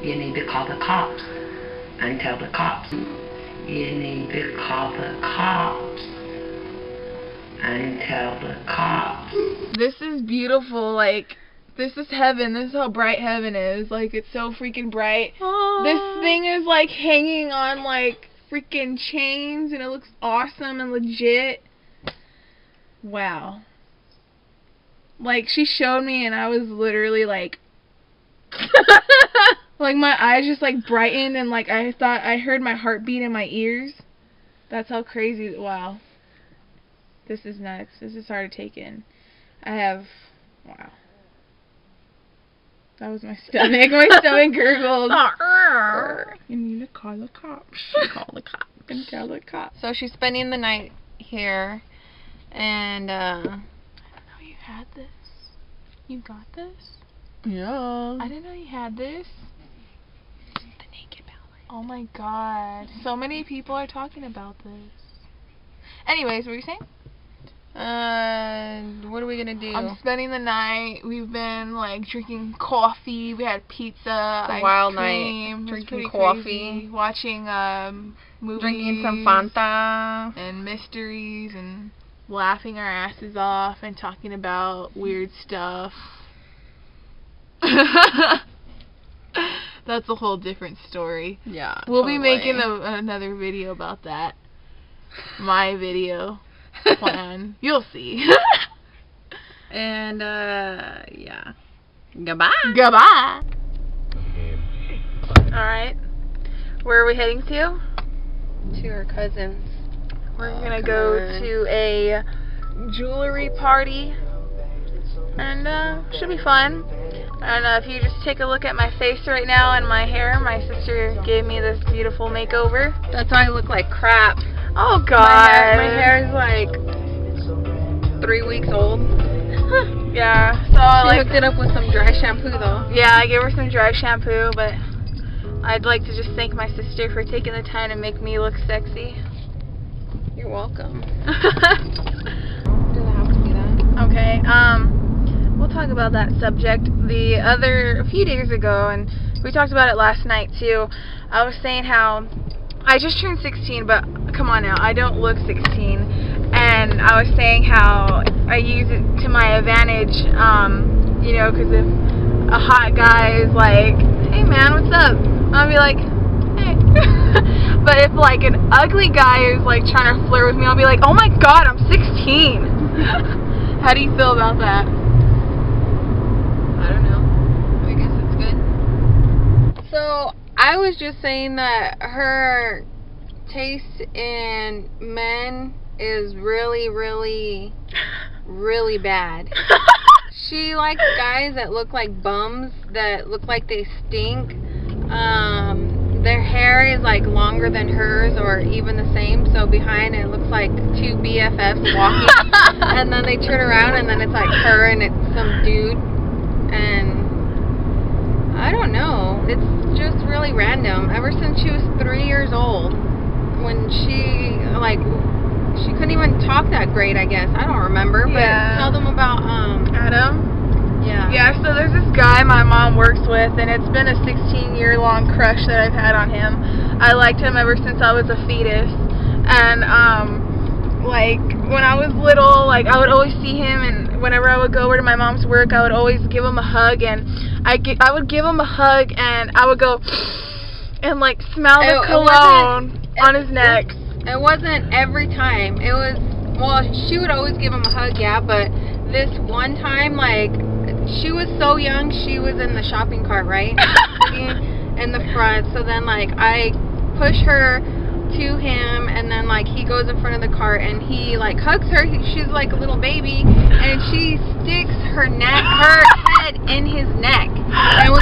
You need to call the cops and tell the cops. You need to call the cops and tell the cops. This is beautiful. Like, this is heaven. This is how bright heaven is. Like, it's so freaking bright. Aww. This thing is like hanging on like freaking chains, and it looks awesome and legit. Wow. Like, she showed me and I was literally like like my eyes just like brightened, and like I thought I heard my heartbeat in my ears. That's how crazy. Wow. This is nuts. This is hard to take in. I have, wow. That was my stomach. My stomach gurgled. You need to call the cops. Call the cops. And tell the cops. So she's spending the night here, and I didn't know you had this. You got this? Yeah. I didn't know you had this. The naked palette. Oh my god. So many people are talking about this. Anyways, what were you saying? What are we gonna do? I'm spending the night. We've been like drinking coffee. We had pizza, ice wild cream. Night. Drinking coffee. Crazy. Watching movies. Drinking some Fanta. And mysteries, and laughing our asses off and talking about weird stuff. That's a whole different story. Yeah. We'll be making another video about that. My video plan. You'll see. And yeah. Goodbye. Goodbye. Alright. Where are we heading to? To her cousin's. We're gonna go to a jewelry party. And should be fun. And if you just take a look at my face right now and my hair, my sister gave me this beautiful makeover. That's why I look like crap. Oh god. My hair is like 3 weeks old. Yeah. So I hooked it up with some dry shampoo though. Yeah, I gave her some dry shampoo, but I'd like to just thank my sister for taking the time to make me look sexy. You're welcome. Does it have to be that? Okay. We'll talk about that subject a few days ago, and we talked about it last night too. I was saying how I just turned 16, but come on now, I don't look 16. And I was saying how I use it to my advantage, you know, because if a hot guy is like, hey man, what's up? I'll be like, hey. But if like an ugly guy is like trying to flirt with me, I'll be like, oh my god, I'm 16. How do you feel about that? I don't know. I guess it's good. So, I was just saying that her taste in men is really, really, really bad. She likes guys that look like bums, that look like they stink. Their hair is like longer than hers, or even the same, so behind it looks like two BFFs walking. And then they turn around and then it's like her and it's some dude. And I don't know, it's just really random. Ever since she was 3 years old, when she couldn't even talk that great, I guess. I don't remember, but tell them about Adam. Yeah, so there's this guy my mom works with, and it's been a 16-year-long crush that I've had on him. I liked him ever since I was a fetus. And like when I was little, like I would always see him, and whenever I would go over to my mom's work, I would always give him a hug, and I would give him a hug, and I would go and like smell the cologne on his neck. It wasn't every time. It was, well, she would always give him a hug, yeah, but this one time, like, she was so young, she was in the shopping cart, right? In the front. So then, like, I push her to him, and then, like, he goes in front of the cart, and he, like, hugs her. She's like a little baby, and she sticks her head in his neck, and was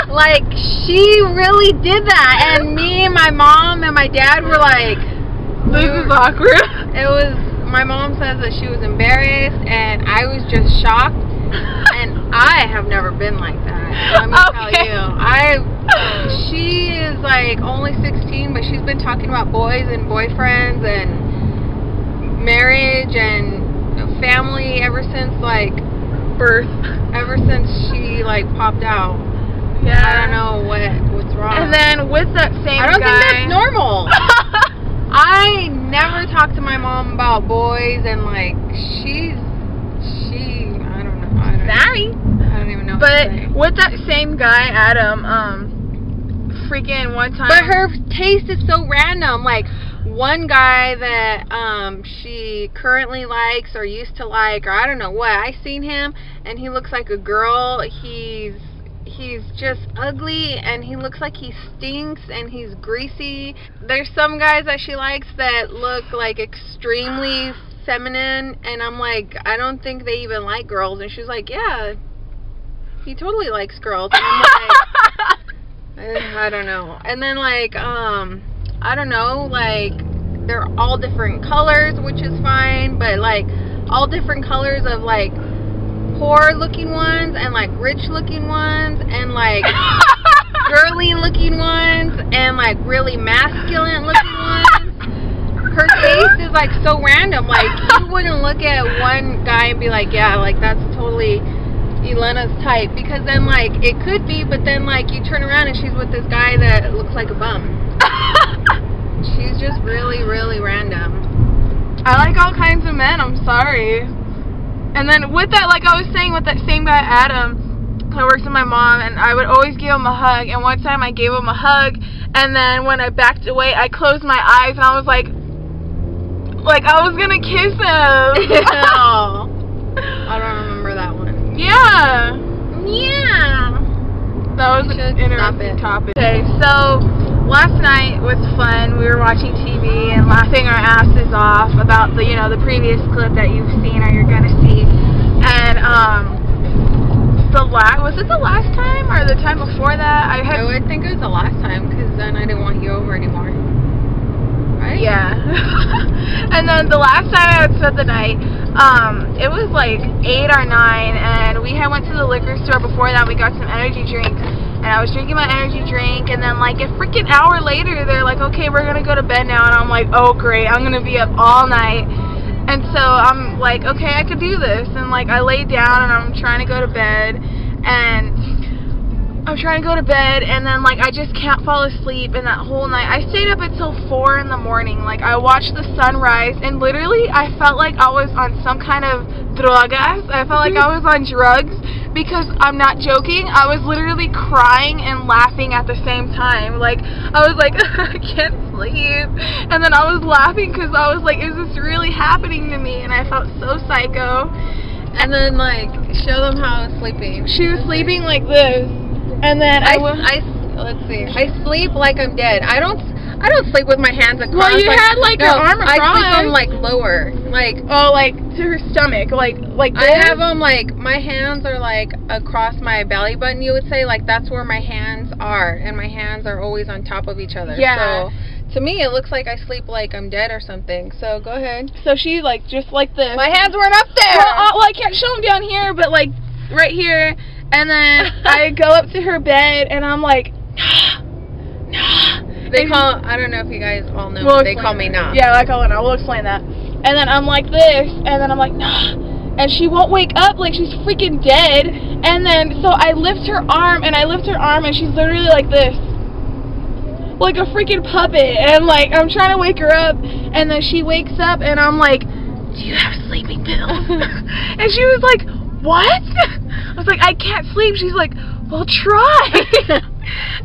like, she really did that. And me and my mom and my dad were like, this is awkward. It was, my mom says that she was embarrassed, and I was just shocked. And I have never been like that. Let me tell you. She is like only 16, but she's been talking about boys and boyfriends and marriage and family ever since like birth. Ever since she like popped out. Yeah, with that same guy. I don't think that's normal. I never talk to my mom about boys, and like I don't know. Sorry. I don't even know. But with that same guy, Adam, freaking one time. But her taste is so random. Like one guy that she currently likes or used to like, or I don't know what. I seen him and he looks like a girl. He's just ugly and he looks like he stinks and he's greasy. There's some guys that she likes that look like extremely feminine, and I'm like, I don't think they even like girls. And she's like, yeah, he totally likes girls. And I'm like, I don't know. And then like I don't know, like they're all different colors, which is fine, but like all different colors of like poor looking ones and like rich looking ones and like girly looking ones and like really masculine looking ones. Her taste is like so random. Like you wouldn't look at one guy and be like, yeah, like that's totally Elena's type, because then like it could be, but then like you turn around and she's with this guy that looks like a bum. She's just really, really random. I like all kinds of men, I'm sorry. And then with that, like I was saying, with that same guy Adam that works with my mom, and I would always give him a hug, and one time I gave him a hug, and then when I backed away I closed my eyes and I was like I was gonna kiss him. Oh, I don't remember that one. Yeah. That was an interesting topic. Okay, so last night was fun. We were watching TV and laughing our asses off about the the previous clip that you've seen or you're gonna see. And was it the last time or the time before that? I would think it was the last time, because then I didn't want you over anymore. Right? Yeah. And then the last time I had spent the night, it was like 8 or 9, and we had went to the liquor store. Before that, we got some energy drinks, and I was drinking my energy drink, and then like a freaking hour later, they're like, okay, we're gonna go to bed now, and I'm like, oh great, I'm gonna be up all night. And so I'm like, okay, I could do this, and like I laid down and I'm trying to go to bed, and then like I just can't fall asleep. And that whole night I stayed up until 4 in the morning. Like I watched the sunrise, and literally I felt like I was on some kind of drogas. I felt like I was on drugs, because I'm not joking, I was literally crying and laughing at the same time. Like I was like, I can't sleep, and then I was laughing because I was like, is this really happening to me? And I felt so psycho. And then like show them how I was sleeping. She was sleeping like this. And then let's see. I sleep like I'm dead. I don't sleep with my hands across. Well, you had like your arm across. I sleep them like lower, like like to her stomach, like this? I have them like my hands are like across my belly button. You would say like that's where my hands are, and my hands are always on top of each other. Yeah. So to me, it looks like I sleep like I'm dead or something. So go ahead. So she like just like this. My hands weren't up there. Well, I can't show them down here, but like right here. And then I go up to her bed, and I'm like, nah. They call, I don't know if you guys all know, but they call me nah. Yeah, I call her nah. We'll explain that. And then I'm like this, and then I'm like, nah. And she won't wake up, like she's freaking dead. And then, so I lift her arm, and she's literally like this. Like a freaking puppet. And like, I'm trying to wake her up, and then she wakes up, and I'm like, do you have sleeping pills? And she was like, what? I was like, I can't sleep. She's like, well, try.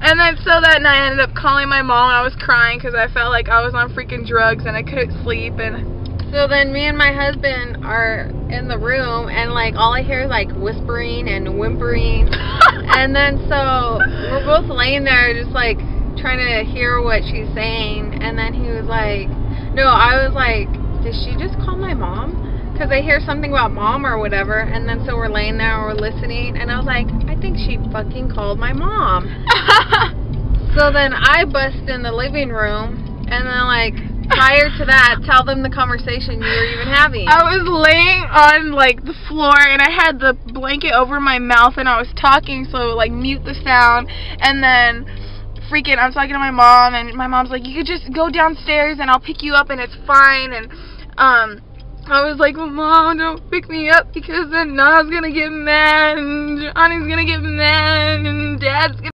And then so that night I ended up calling my mom. I was crying because I felt like I was on freaking drugs and I couldn't sleep. And so then me and my husband are in the room, and like all I hear is like whispering and whimpering. And then so we're both laying there just like trying to hear what she's saying. And then he was like, no, I was like, did she just call my mom? Because I hear something about mom or whatever. And then so we're laying there and we're listening, and I was like, I think she fucking called my mom. So then I bust in the living room, and then like prior to that, tell them the conversation you were even having. I was laying on like the floor, and I had the blanket over my mouth, and I was talking, so like mute the sound. And then freaking I'm talking to my mom, and my mom's like, you could just go downstairs and I'll pick you up and it's fine. And I was like, well, Mom, don't pick me up, because then Na's gonna get mad, and Johnny's gonna get mad, and Dad's gonna